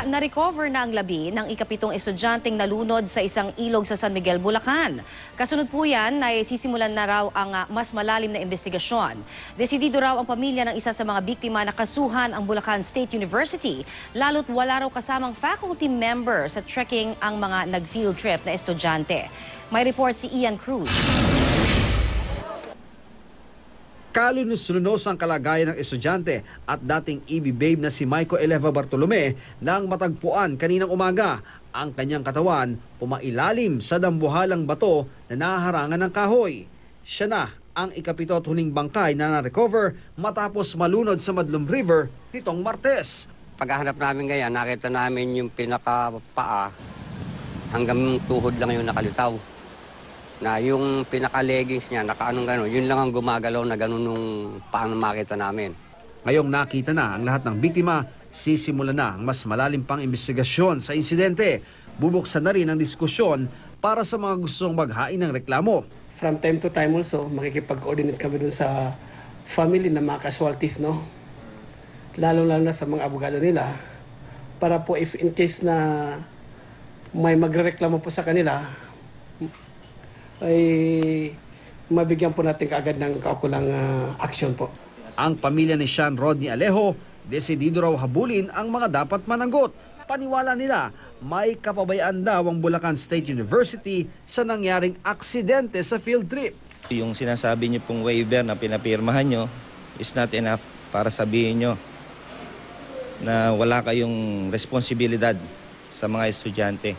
Samantala, na-recover na ang labi ng ikapitong estudyanteng nalunod sa isang ilog sa San Miguel, Bulacan. Kasunod po yan, ay sisimulan na raw ang mas malalim na investigasyon. Desidido raw ang pamilya ng isa sa mga biktima na kasuhan ang Bulacan State University, lalo't wala raw kasamang faculty member sa trekking ang mga nag-field trip na estudyante. May report si Ian Cruz. Kalunos-lunos ang kalagayan ng estudyante at dating EB babe na si Maiko Eleva Bartolome nang matagpuan kaninang umaga ang kanyang katawan umailalim sa dambuhalang bato na naharangan ng kahoy. Siya na ang ikapito at huling bangkay na na-recover matapos malunod sa Madlum River nitong Martes. Paghahanap namin ngayon, nakita namin yung pinakapaa hanggang tuhod lang yung nakalitaw. Na yung pinaka-leggings niya, nakaanong gano'n, yun lang ang gumagalaw na gano'n nung paano makita namin. Ngayong nakita na ang lahat ng biktima, sisimulan na ang mas malalim pang investigasyon sa insidente. Bubuksan na rin ang diskusyon para sa mga gustong maghain ng reklamo. From time to time also, makikipag-coordinate kami dun sa family ng mga casualties, no? Lalo-lalo na sa mga abogado nila. Para po if in case na may magrereklamo po sa kanila, ay mabigyan po natin kaagad ng kaukulang aksyon po. Ang pamilya ni Sean Rodney Alejo, desidido raw habulin ang mga dapat managot. Paniwala nila, may kapabayaan daw ang Bulacan State University sa nangyaring aksidente sa field trip. Yung sinasabi niyo pong waiver na pinapirmahan nyo is not enough para sabihin nyo na wala kayong responsibilidad sa mga estudyante.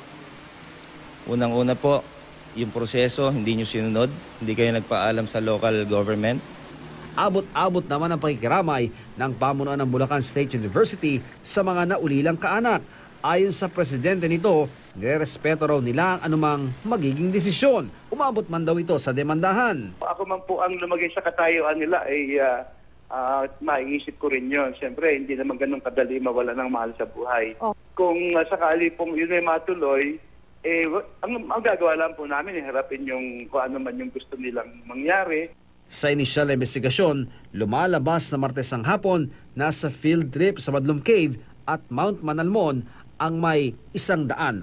Unang-una po, yung proseso, hindi nyo sinunod, hindi kayo nagpaalam sa local government. Abot-abot naman ang pakikiramay ng pamunuan ng Bulacan State University sa mga naulilang kaanak. Ayon sa presidente nito, nirerespeto raw nila ang anumang magiging desisyon. Umabot man daw ito sa demandahan. Ako man po ang lumagay sa katayuan nila ay maiisip ko rin yun. Siyempre, hindi naman ganun kadali mawala ng mahal sa buhay. Kung sakali pong yun ay matuloy, ang gagawa lang po namin, harapin yung kung ano man yung gusto nilang mangyari. Sa inisyal na investigasyon, lumalabas na Martes ang hapon nasa field trip sa Madlum Cave at Mount Manalmon ang may 160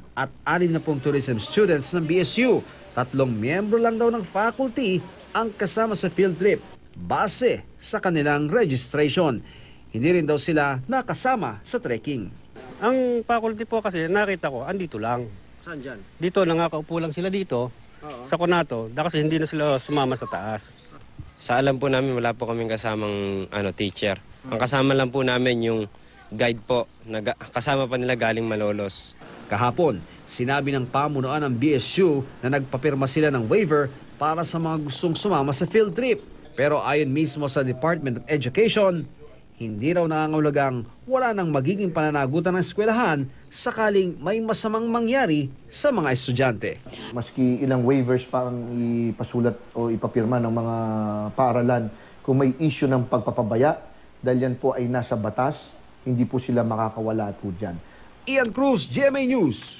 tourism students ng BSU. 3 miyembro lang daw ng faculty ang kasama sa field trip base sa kanilang registration. Hindi rin daw sila nakasama sa trekking. Ang faculty po kasi nakita ko, andito lang. Saan dyan? Dito, nangakaupo lang sila dito, sa Conato, kasi hindi na sila sumama sa taas. Sa alam po namin, wala po kaming kasamang teacher. Ang kasama lang po namin yung guide po, kasama pa nila galing Malolos. Kahapon, sinabi ng pamunuan ng BSU na nagpapirma sila ng waiver para sa mga gustong sumama sa field trip. Pero ayon mismo sa Department of Education, hindi raw nangangahulugang wala nang magiging pananagutan ng eskwelahan sakaling may masamang mangyari sa mga estudyante. Maski ilang waivers pa ang ipasulat o ipapirma ng mga paaralan, kung may issue ng pagpapabaya, dahil yan po ay nasa batas, hindi po sila makakawala po dyan. Ian Cruz, GMA News.